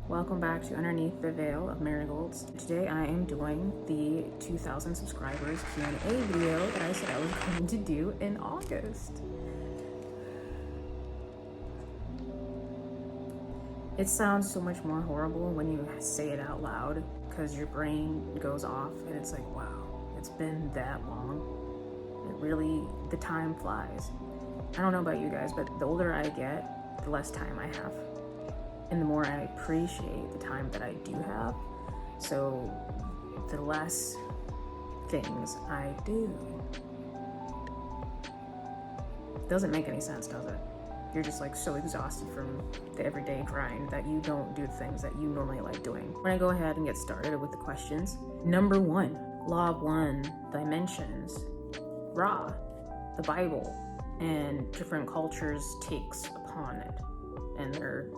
Welcome back to Underneath the Veil of Marigolds. Today I am doing the 2,000 subscribers Q&A video that I said I was going to do in August. It sounds so much more horrible when you say it out loud because your brain goes off and it's like, wow, it's been that long. It really, the time flies. I don't know about you guys, but the older I get, the less time I have. And the more I appreciate the time that I do have, so the less things I do. Doesn't make any sense, does it? You're just like so exhausted from the everyday grind that you don't do things that you normally like doing. We're gonna go ahead and get started with the questions. Number 1, Law of One, Dimensions, Ra, the Bible, and different cultures' takes upon it, and their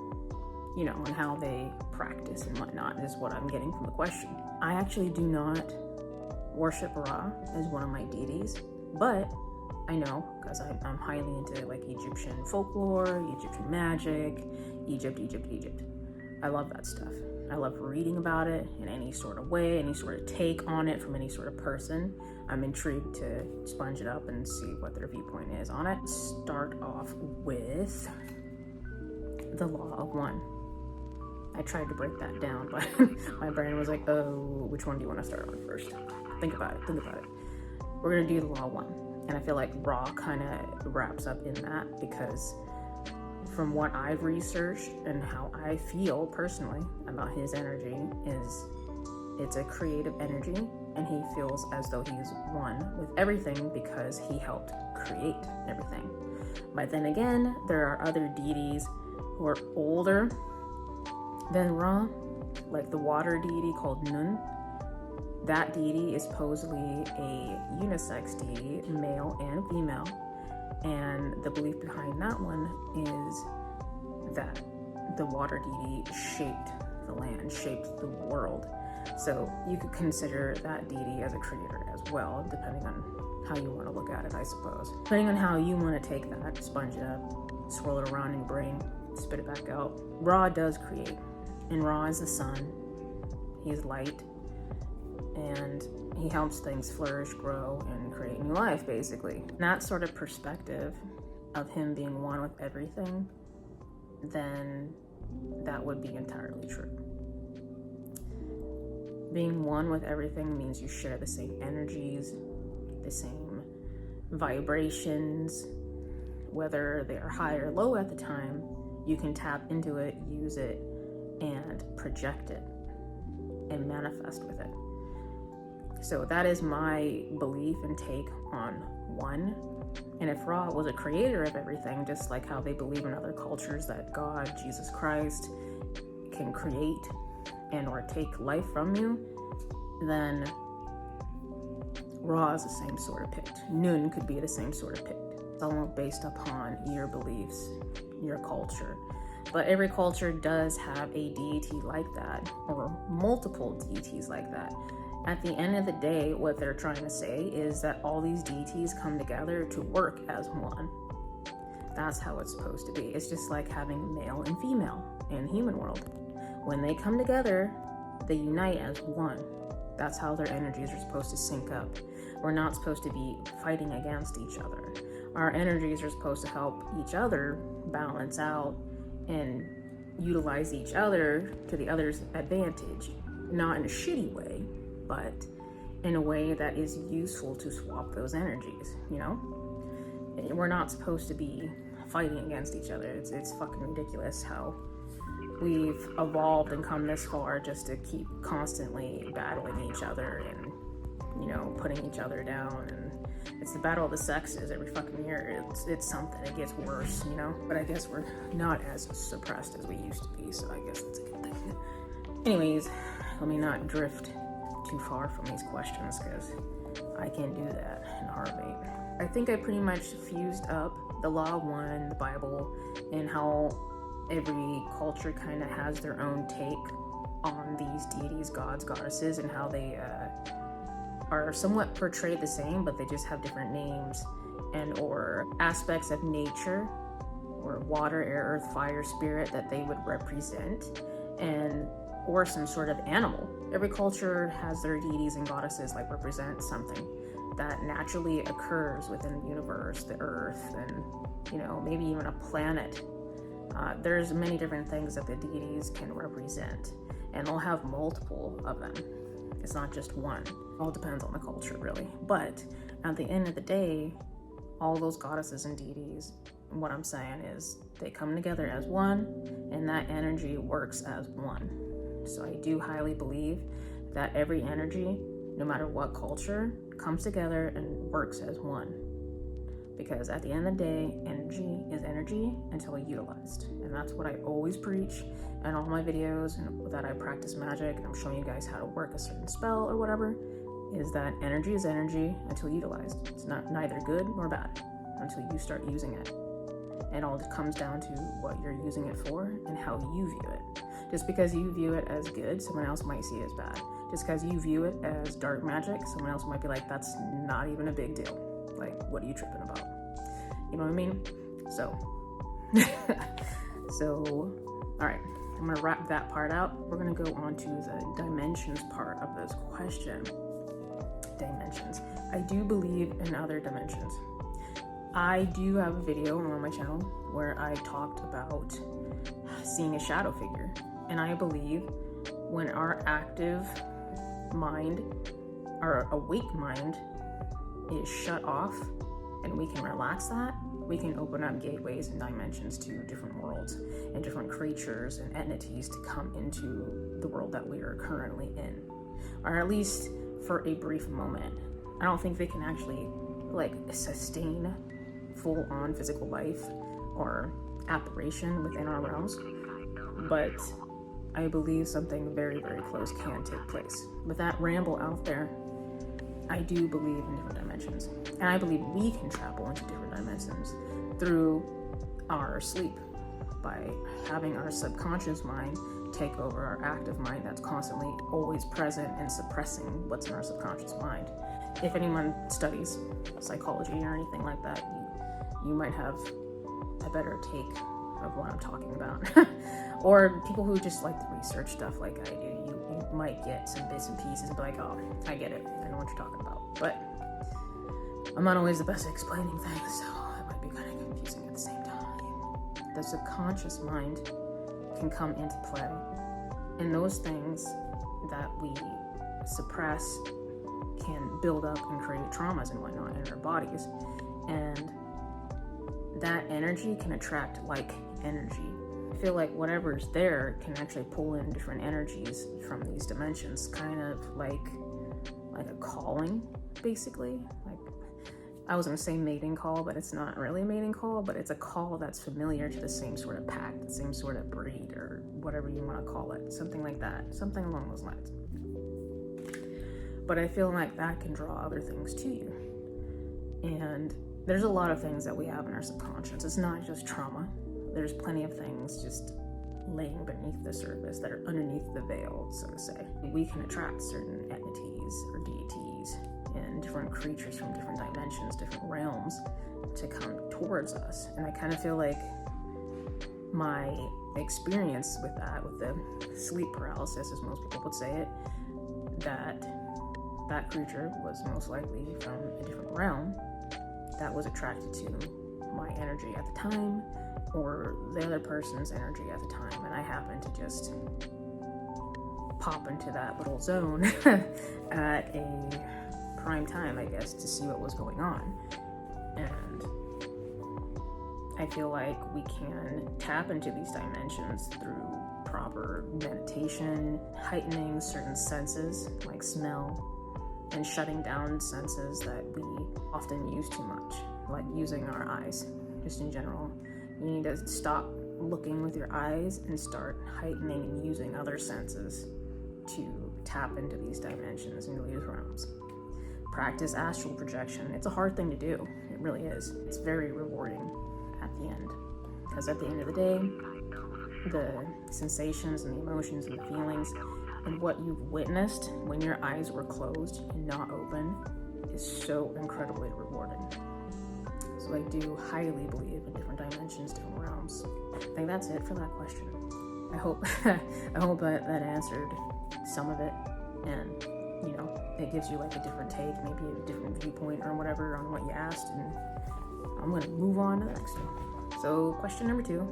and how they practice and whatnot is what I'm getting from the question. I actually do not worship Ra as one of my deities, but I know because I'm highly into like Egyptian folklore, Egyptian magic, Egypt. I love that stuff. I love reading about it in any sort of way, any sort of take on it from any sort of person. I'm intrigued to sponge it up and see what their viewpoint is on it. Start off with the Law of One. I tried to break that down, but my brain was like, oh, which one do you want to start on first? Think about it. We're going to do the Law of One. And I feel like Ra kind of wraps up in that because from what I've researched and how I feel personally about his energy is it's a creative energy, and he feels as though he's one with everything because he helped create everything. But then again, there are other deities who are older than Ra, like the water deity called Nun. That deity is supposedly a unisex deity, male and female, and the belief behind that one is that the water deity shaped the land, shaped the world. So you could consider that deity as a creator as well, depending on how you want to look at it, I suppose. Depending on how you want to take that, sponge it up, swirl it around in your brain, spit it back out. Ra does create. And Ra is the sun, he's light, and he helps things flourish, grow, and create new life, basically. And that sort of perspective of him being one with everything, then that would be entirely true. Being one with everything means you share the same energies, the same vibrations, whether they are high or low at the time, you can tap into it, use it, and project it and manifest with it. So that is my belief and take on one. And if Ra was a creator of everything, just like how they believe in other cultures that God, Jesus Christ, can create and or take life from you, then Ra is the same sort of picked. Nun could be the same sort of picked. It's all based upon your beliefs, your culture. But every culture does have a deity like that, or multiple deities like that. At the end of the day, what they're trying to say is that all these deities come together to work as one. That's how it's supposed to be. It's just like having male and female in the human world. When they come together, they unite as one. That's how their energies are supposed to sync up. We're not supposed to be fighting against each other. Our energies are supposed to help each other balance out and utilize each other to the other's advantage. Not in a shitty way, but in a way that is useful to swap those energies, We're not supposed to be fighting against each other. It's fucking ridiculous how we've evolved and come this far just to keep constantly battling each other and, putting each other down. And it's the battle of the sexes every fucking year. It's something. It gets worse, But I guess we're not as suppressed as we used to be, so I guess that's a good thing. Anyways, let me not drift too far from these questions because I can't do that in a heartbeat. I think I pretty much fused up the Law of One, the Bible, and how every culture kind of has their own take on these deities, gods, goddesses, and how they are somewhat portrayed the same, but they just have different names and or aspects of nature or water, air, earth, fire, spirit that they would represent. And or some sort of animal. Every culture has their deities and goddesses like represent something that naturally occurs within the universe, the earth, and maybe even a planet. There's many different things that the deities can represent, and they'll have multiple of them. It's not just one. It all depends on the culture, really. But at the end of the day, all those goddesses and deities, what I'm saying is they come together as one, and that energy works as one. So I do highly believe that every energy, no matter what culture, comes together and works as one. Because at the end of the day, energy is energy until utilized. And that's what I always preach in all my videos and that I practice magic and I'm showing you guys how to work a certain spell or whatever, is that energy is energy until utilized. It's neither good nor bad until you start using it. And all it comes down to what you're using it for and how you view it. Just because you view it as good, someone else might see it as bad. Just because you view it as dark magic, someone else might be like, that's not even a big deal. Like, what are you tripping about? You know what I mean? So, all right, I'm gonna wrap that part out. We're gonna go on to the dimensions part of this question. Dimensions. I do believe in other dimensions. I do have a video on my channel where I talked about seeing a shadow figure. And I believe when our active mind, our awake mind is shut off and we can relax that, we can open up gateways and dimensions to different worlds and different creatures and entities to come into the world that we are currently in. Or at least for a brief moment. I don't think they can actually like sustain full-on physical life or apparition within our realms, but I believe something very, very close can take place. With that ramble out there, I do believe in different dimensions, and I believe we can travel into different dimensions through our sleep by having our subconscious mind take over our active mind that's constantly always present and suppressing what's in our subconscious mind. If anyone studies psychology or anything like that, you might have a better take of what I'm talking about. Or people who just like to research stuff like I do, you might get some bits and pieces and be like, oh, I get it, I know what you're talking about. But I'm not always the best at explaining things, so it might be kind of confusing at the same time. The subconscious mind can come into play, and those things that we suppress can build up and create traumas and whatnot in our bodies, and that energy can attract like energy. I feel like whatever's there can actually pull in different energies from these dimensions, kind of like a calling, basically. Like, I was gonna say mating call, but it's not really a mating call, but it's a call that's familiar to the same sort of pack, the same sort of breed, or whatever you want to call it, something like that, something along those lines. But I feel like that can draw other things to you. And there's a lot of things that we have in our subconscious. It's not just trauma. There's plenty of things just laying beneath the surface that are underneath the veil, so to say. We can attract certain entities or deities and different creatures from different dimensions, different realms to come towards us. And I kind of feel like my experience with that, with the sleep paralysis, as most people would say it, that creature was most likely from a different realm that was attracted to my energy at the time, or the other person's energy at the time, and I happened to just pop into that little zone at a prime time, I guess, to see what was going on. And I feel like we can tap into these dimensions through proper meditation, heightening certain senses like smell, and shutting down senses that we often use too much, like using our eyes, just in general. You need to stop looking with your eyes and start heightening and using other senses to tap into these dimensions, into these realms. Practice astral projection. It's a hard thing to do. It really is. It's very rewarding at the end, because at the end of the day, the sensations and the emotions and the feelings and what you've witnessed when your eyes were closed and not open is so incredibly rewarding. So I do highly believe in different dimensions, different realms. I think that's it for that question. I hope I hope that answered some of it, and you know, it gives you like a different take, maybe a different viewpoint or whatever on what you asked, and I'm gonna move on to the next one. So question number 2,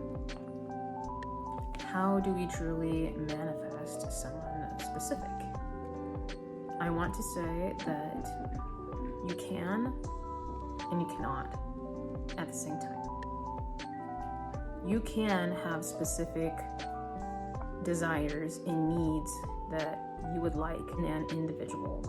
how do we truly manifest someone specific? I want to say that you can and you cannot at the same time. You can have specific desires and needs that you would like in an individual,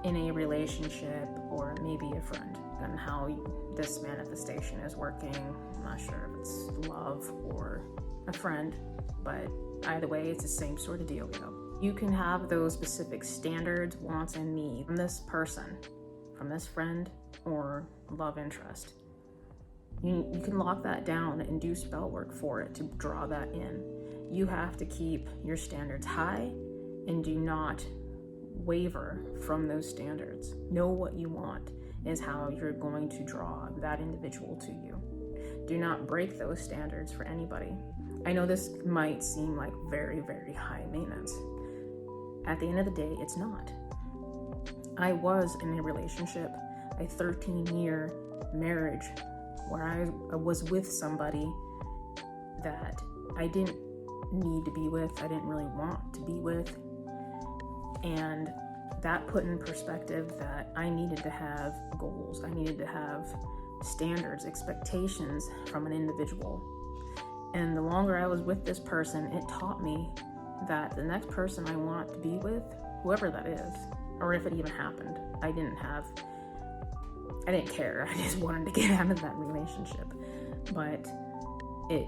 in a relationship, or maybe a friend, and how this manifestation is working. I'm not sure if it's love or a friend, but either way, it's the same sort of deal, You can have those specific standards, wants, and needs from this person, from this friend or love interest. You can lock that down and do spell work for it to draw that in. You have to keep your standards high and do not waver from those standards. Know what you want is how you're going to draw that individual to you. Do not break those standards for anybody. I know this might seem like very, very high maintenance. At the end of the day, it's not. I was in a relationship, a 13-year marriage, where I was with somebody that I didn't need to be with, I didn't really want to be with, and that put in perspective that I needed to have goals, I needed to have standards, expectations from an individual. And the longer I was with this person, it taught me that the next person I want to be with, whoever that is, or if it even happened, I didn't care. I just wanted to get out of that relationship. But it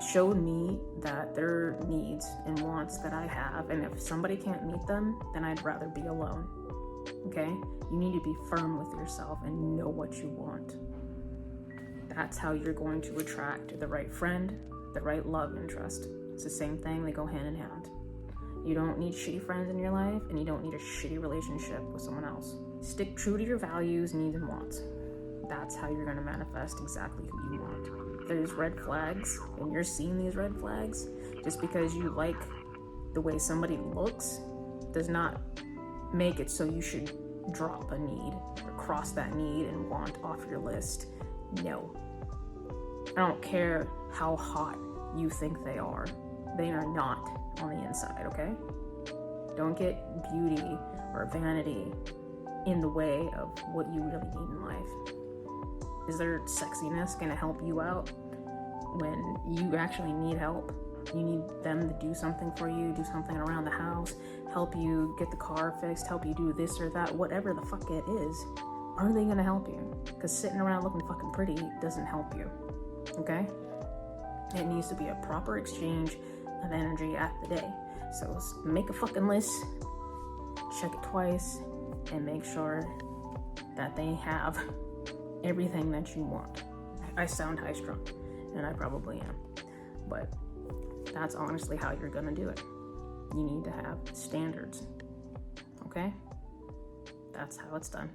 showed me that there are needs and wants that I have, and if somebody can't meet them, then I'd rather be alone. Okay? You need to be firm with yourself and know what you want. That's how you're going to attract the right friend, the right love interest. It's the same thing, they go hand in hand. You don't need shitty friends in your life, and you don't need a shitty relationship with someone else. Stick true to your values, needs, and wants. That's how you're going to manifest exactly who you want. There's red flags, and you're seeing these red flags. Just because you like the way somebody looks does not make it so you should drop a need or cross that need and want off your list. No. I don't care how hot you think they are. They are not on the inside, okay? Don't get beauty or vanity in the way of what you really need in life. Is their sexiness gonna help you out when you actually need help? You need them to do something for you, do something around the house, help you get the car fixed, help you do this or that, whatever the fuck it is. Are they gonna help you? Because sitting around looking fucking pretty doesn't help you, okay? It needs to be a proper exchange of energy at the day. So make a fucking list, check it twice, and make sure that they have everything that you want. I sound high strung, and I probably am, but that's honestly how you're gonna do it. You need to have standards, okay? That's how it's done.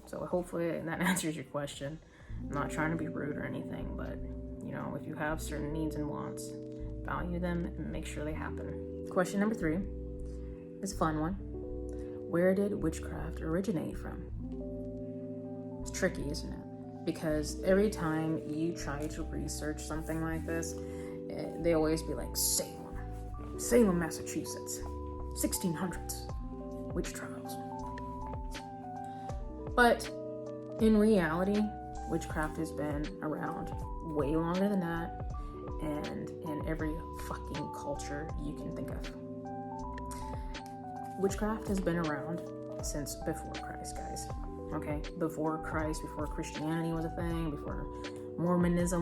So hopefully that answers your question. I'm not trying to be rude or anything, but you know, if you have certain needs and wants, value them and make sure they happen. Question number 3 is a fun one. Where did witchcraft originate from? It's tricky, isn't it? Because every time you try to research something like this, they always be like, Salem, Massachusetts, 1600s, witch trials. But in reality, witchcraft has been around way longer than that, and in every fucking culture you can think of. Witchcraft has been around since before Christ, guys. Okay? Before Christ, before Christianity was a thing, before Mormons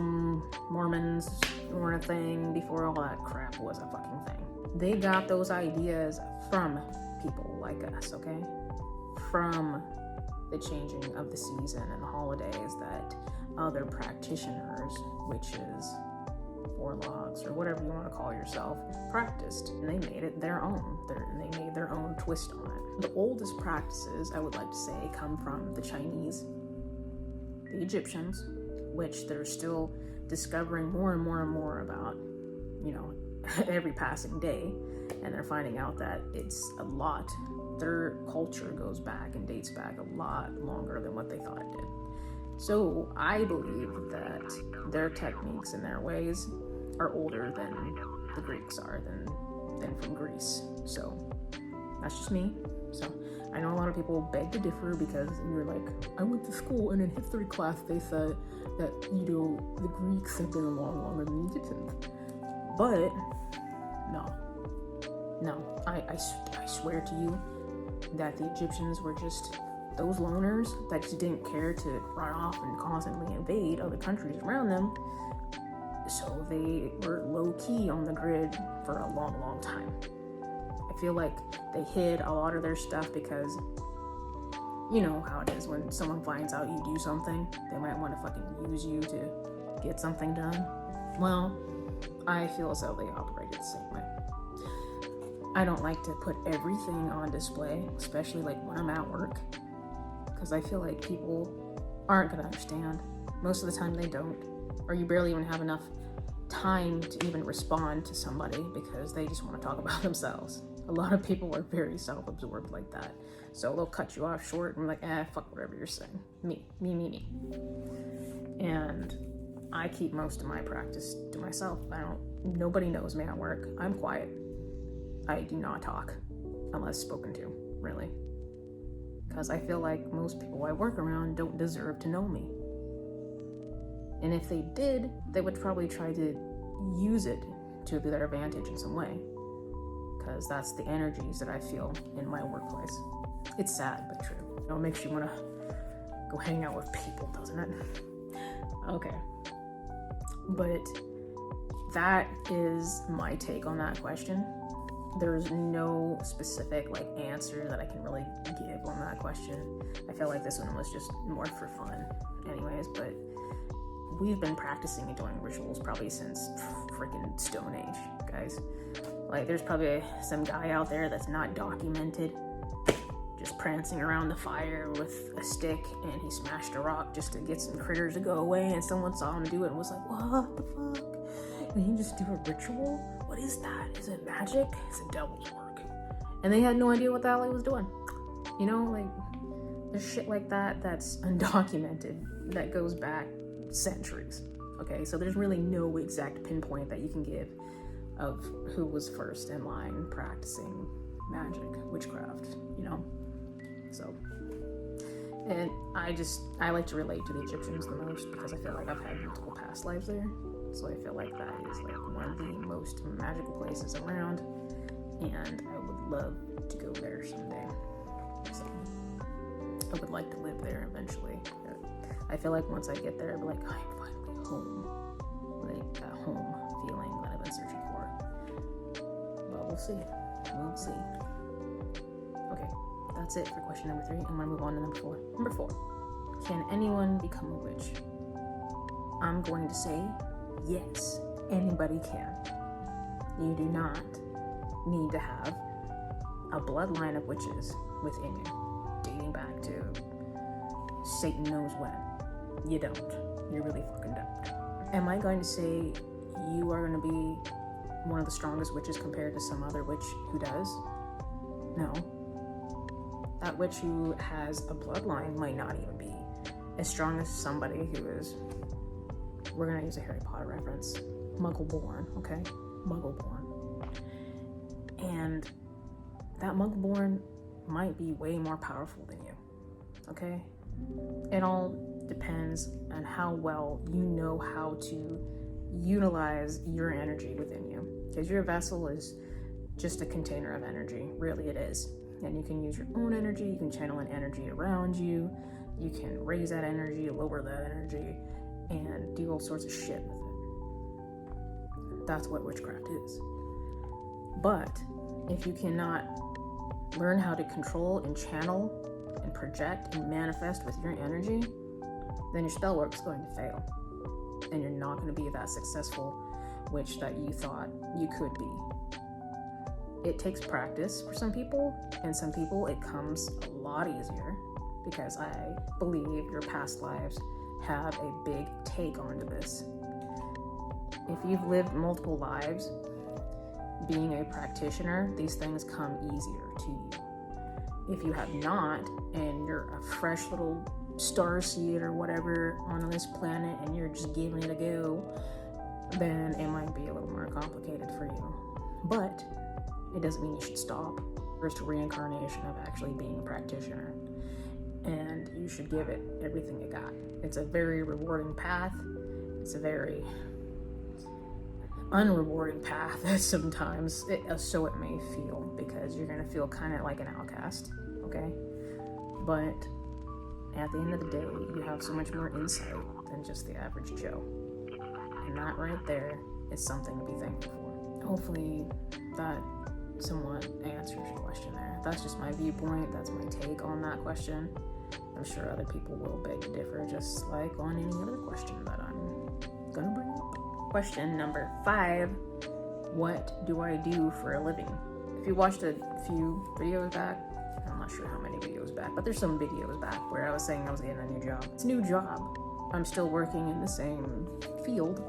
were a thing, before all that crap was a fucking thing. They got those ideas from people like us, okay? From the changing of the season and the holidays that other practitioners, witches, warlocks, or whatever you want to call yourself, practiced. And they made it their own. They made their own twist on it. The oldest practices, I would like to say, come from the Chinese, the Egyptians, which they're still discovering more and more and more about, you know, every passing day, and they're finding out that it's a lot. Their culture goes back and dates back a lot longer than what they thought it did. So I believe that their techniques and their ways are older than the Greeks are, than from Greece. So that's just me. So I know a lot of people beg to differ because you're like, I went to school and in history class they said that, you know, the Greeks have been along longer than the Egyptians. But no, I swear to you that the Egyptians were just those loners that just didn't care to run off and constantly invade other countries around them. So they were low-key on the grid for a long, long time. I feel like they hid a lot of their stuff because you know how it is when someone finds out you do something, they might want to fucking use you to get something done. Well, I feel as though they operated the same way. I don't like to put everything on display, especially like when I'm at work, because I feel like people aren't gonna understand. Most of the time they don't, or you barely even have enough time to even respond to somebody because they just want to talk about themselves. A lot of people are very self-absorbed like that. So they'll cut you off short and like, fuck whatever you're saying. Me. And I keep most of my practice to myself. Nobody knows me at work. I'm quiet. I do not talk unless spoken to, really. Because I feel like most people I work around don't deserve to know me. And if they did, they would probably try to use it to their advantage in some way. Because that's the energies that I feel in my workplace. It's sad, but true. It makes you want to go hang out with people, doesn't it? Okay. But that is my take on that question. There's no specific answer that I can really give on that question. I feel like this one was just more for fun anyways, but we've been practicing and doing rituals probably since freaking Stone Age, guys. There's probably some guy out there that's not documented, just prancing around the fire with a stick, and he smashed a rock just to get some critters to go away, and someone saw him do it and was like, what the fuck? And he just do a ritual? What is that? Is it magic? It's a devil's work. And they had no idea what the hell he was doing. You know, there's shit like that that's undocumented, that goes back centuries. Okay, so there's really no exact pinpoint that you can give of who was first in line practicing magic, witchcraft, you know? So, and I like to relate to the Egyptians the most because I feel like I've had multiple past lives there. So I feel like that is one of the most magical places around, and I would love to go there someday. So I would like to live there eventually. I feel like once I get there, I'll be like, I'm finally home. That home feeling that I've been searching for. But we'll see. Okay, that's it for question number 3. I'm gonna move on to number 4. Number 4, can anyone become a witch? I'm going to say yes, anybody can. You do not need to have a bloodline of witches within you, dating back to Satan knows when. You don't. You really fucking don't. Am I going to say you are going to be one of the strongest witches compared to some other witch who does? No. That witch who has a bloodline might not even be as strong as somebody who is, we're going to use a Harry Potter reference, Muggle-born, okay? Muggle-born. And that Muggle-born might be way more powerful than you, okay? It all depends on how well you know how to utilize your energy within you. Because your vessel is just a container of energy, really it is. And you can use your own energy, you can channel in energy around you, you can raise that energy, lower that energy, and do all sorts of shit with it. That's what witchcraft is. But if you cannot learn how to control and channel and project and manifest with your energy, then your spell work is going to fail. And you're not going to be that successful witch that you thought you could be. It takes practice for some people, and some people it comes a lot easier because I believe your past lives have a big take onto this. If you've lived multiple lives being a practitioner, these things come easier to you. If you have not, and you're a fresh little starseed or whatever on this planet and you're just giving it a go, then it might be a little more complicated for you. But it doesn't mean you should stop. First reincarnation of actually being a practitioner, and you should give it everything you got. It's a very rewarding path. It's a very unrewarding path sometimes, so it may feel, because you're gonna feel kind of like an outcast, okay? But at the end of the day, you have so much more insight than just the average Joe, and that right there is something to be thankful for. Hopefully that somewhat answers your question there. That's just my viewpoint. That's my take on that question. I'm sure other people will beg to differ, just like on any other question that I'm gonna bring up. Question number 5, what do I do for a living? If you watched a few videos back, I'm not sure how many videos back, but there's some videos back where I was saying I was getting a new job. It's a new job. I'm still working in the same field.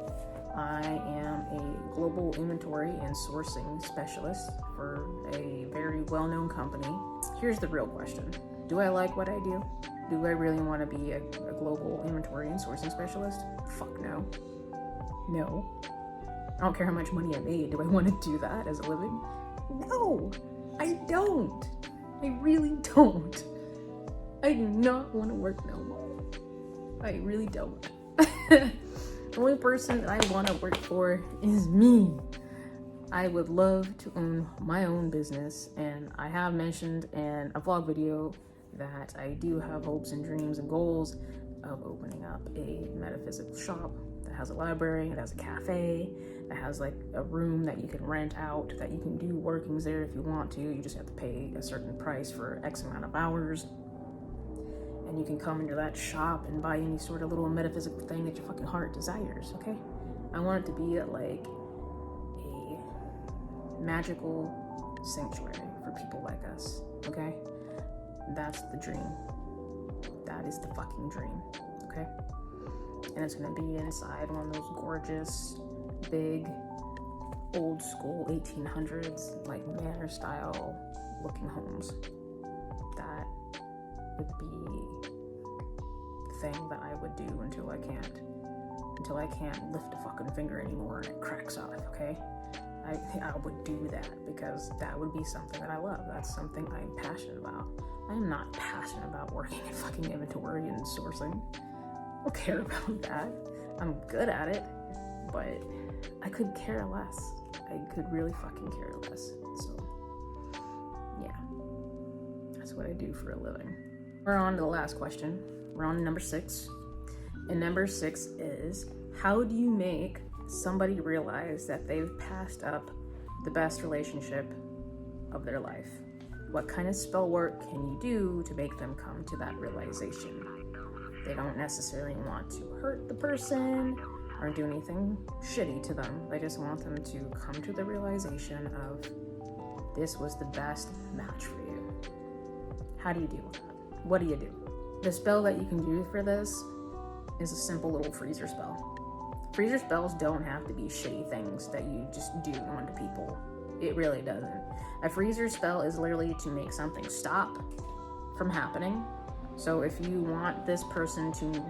I am a global inventory and sourcing specialist for a very well-known company. Here's the real question. Do I like what I do? Do I really want to be a global inventory and sourcing specialist? Fuck no. No. I don't care how much money I made. Do I want to do that as a living? No, I don't. I really don't. I do not want to work no more. I really don't. The only person that I want to work for is me. I would love to own my own business, and I have mentioned in a vlog video that I do have hopes and dreams and goals of opening up a metaphysical shop that has a library, it has a cafe, that has like a room that you can rent out, that you can do workings there if you want to. You just have to pay a certain price for X amount of hours. And you can come into that shop and buy any sort of little metaphysical thing that your fucking heart desires, okay? I want it to be like a magical sanctuary for people like us, okay? That's the dream. That is the fucking dream, okay? And it's gonna be inside one of those gorgeous, big, old school 1800s, like manor style looking homes. That would be the thing that I would do until I can't lift a fucking finger anymore and it cracks off, okay? I would do that because that would be something that I love. That's something I'm passionate about. I'm not passionate about working in fucking inventory and sourcing. I don't care about that. I'm good at it, but I could care less. I could really fucking care less. So, yeah. That's what I do for a living. We're on to the last question. We're on to number 6. And number 6 is, how do you make somebody realize that they've passed up the best relationship of their life? What kind of spell work can you do to make them come to that realization? They don't necessarily want to hurt the person or do anything shitty to them. They just want them to come to the realization of, this was the best match for you. How do you deal with that? What do you do? The spell that you can do for this is a simple little freezer spell. Freezer spells don't have to be shitty things that you just do onto people. It really doesn't. A freezer spell is literally to make something stop from happening. So if you want this person to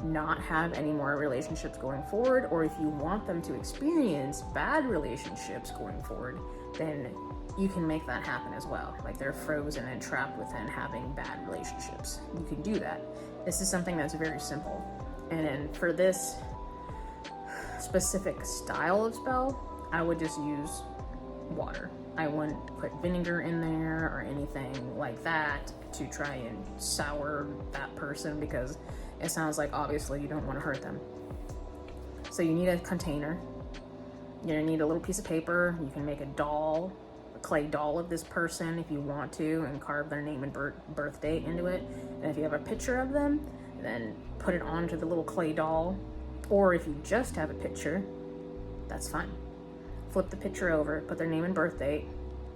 not have any more relationships going forward, or if you want them to experience bad relationships going forward, then you can make that happen as well. Like they're frozen and trapped within having bad relationships. You can do that. This is something that's very simple. And then for this specific style of spell, I would just use water. I wouldn't put vinegar in there or anything like that to try and sour that person, because it sounds like obviously you don't want to hurt them. So you need a container. You're gonna need a little piece of paper. You can make a doll, a clay doll of this person if you want to, and carve their name and birth date into it. And if you have a picture of them, then put it onto the little clay doll. Or if you just have a picture, that's fine. Flip the picture over, put their name and birth date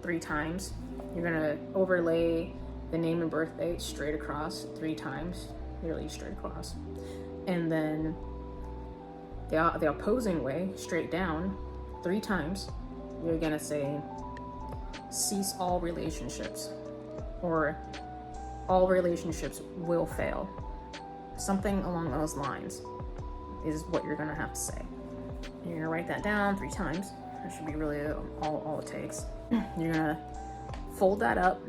3 times. You're gonna overlay the name and birth date straight across 3 times, nearly straight across. And then the opposing way, straight down, 3 times, you're gonna say, cease all relationships, or all relationships will fail. Something along those lines is what you're gonna have to say. You're gonna write that down 3 times. That should be really all it takes. You're gonna fold that up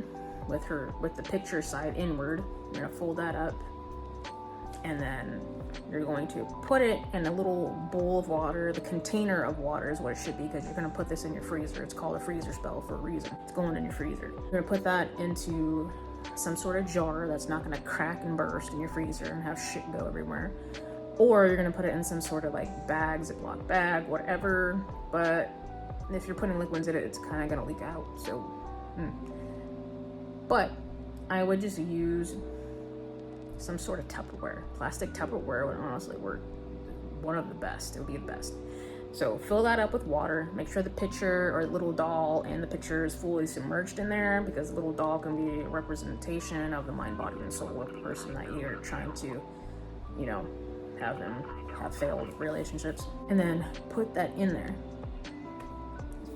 with the picture side inward. You're gonna fold that up, and then you're going to put it in a little bowl of water. The container of water is what it should be, because you're gonna put this in your freezer. It's called a freezer spell for a reason. It's going in your freezer. You're gonna put that into some sort of jar that's not gonna crack and burst in your freezer and have shit go everywhere. Or you're gonna put it in some sort of like bag, Ziploc bag, whatever. But if you're putting liquids in it, it's kind of gonna leak out. So, but I would just use some sort of Tupperware. Plastic Tupperware would honestly work one of the best. It would be the best. So fill that up with water. Make sure the picture or little doll and the picture is fully submerged in there, because the little doll can be a representation of the mind, body, and soul of the person that you're trying to, you know, have them have failed relationships. And then put that in there.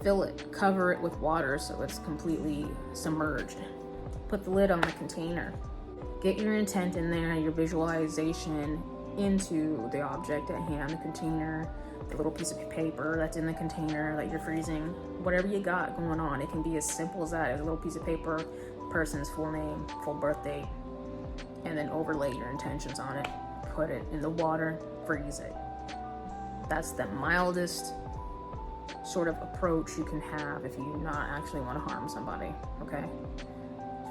Fill it, cover it with water so it's completely submerged. Put the lid on the container. Get your intent in there, your visualization into the object at hand, the container, the little piece of paper that's in the container that you're freezing, whatever you got going on. It can be as simple as that, as a little piece of paper, person's full name, full birth date, and then overlay your intentions on it. Put it in the water, freeze it. That's the mildest sort of approach you can have if you do not actually want to harm somebody, okay?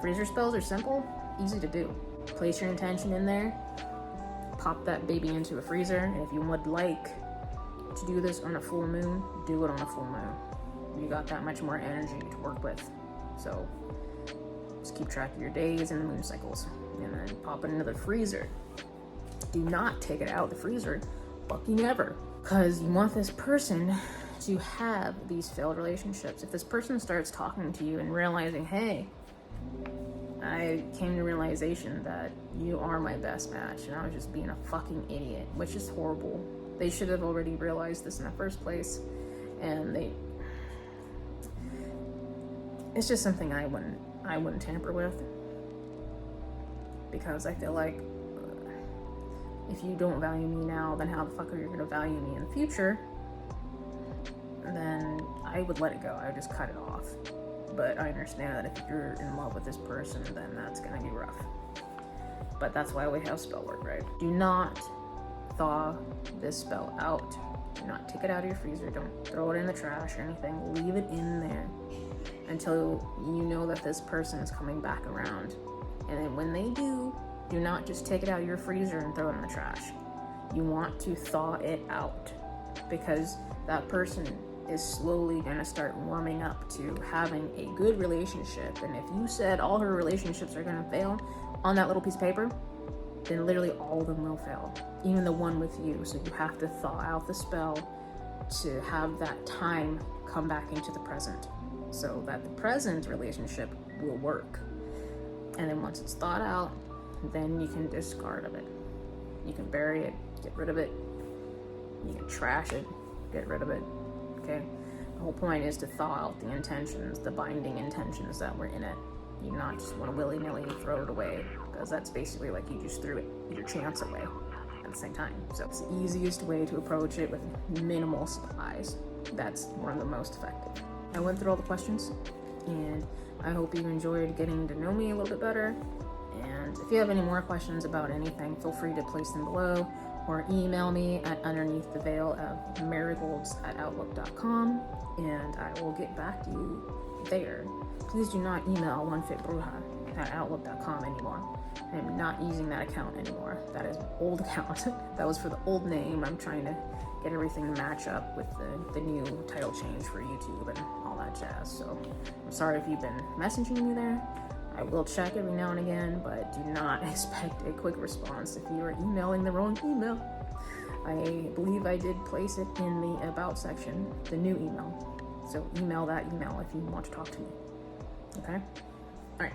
Freezer spells are simple, easy to do. Place your intention in there, pop that baby into a freezer, and if you would like to do this on a full moon, do it on a full moon. You got that much more energy to work with. So just keep track of your days and the moon cycles, and then pop it into the freezer. Do not take it out of the freezer fucking ever, because you want this person to have these failed relationships. If this person starts talking to you and realizing, hey, I came to realization that you are my best match and I was just being a fucking idiot, which is horrible. They should have already realized this in the first place, and it's just something I wouldn't tamper with, because I feel like if you don't value me now, then how the fuck are you gonna value me in the future? Then I would let it go. I would just cut it off. But I understand that if you're in love with this person, then that's gonna be rough. But that's why we have spell work, right? Do not thaw this spell out. Do not take it out of your freezer. Don't throw it in the trash or anything. Leave it in there until you know that this person is coming back around. And then when they do not just take it out of your freezer and throw it in the trash. You want to thaw it out, because that person is slowly gonna start warming up to having a good relationship. And if you said all her relationships are gonna fail on that little piece of paper, then literally all of them will fail, even the one with you. So you have to thaw out the spell to have that time come back into the present, so that the present relationship will work. And then once it's thawed out, then you can discard of it. You can bury it, get rid of it. You can trash it, get rid of it, okay? The whole point is to thaw out the intentions, the binding intentions that were in it. You not just want to willy-nilly throw it away, because that's basically like you just threw your chance away at the same time. So it's the easiest way to approach it with minimal supplies. That's one of the most effective. I went through all the questions, and I hope you enjoyed getting to know me a little bit better. And if you have any more questions about anything, feel free to place them below, or email me at UnderneaththeVeilofMarigolds@outlook.com, and I will get back to you there. Please do not email onefitbruja@outlook.com anymore. I am not using that account anymore. That is an old account. That was for the old name. I'm trying to get everything to match up with the new title change for YouTube and all that jazz. So I'm sorry if you've been messaging me there. I will check every now and again, but do not expect a quick response if you are emailing the wrong email. I believe I did place it in the About section, the new email. So email that email if you want to talk to me. Okay? All right.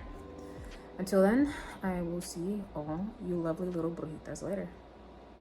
Until then, I will see all you lovely little brujitas later.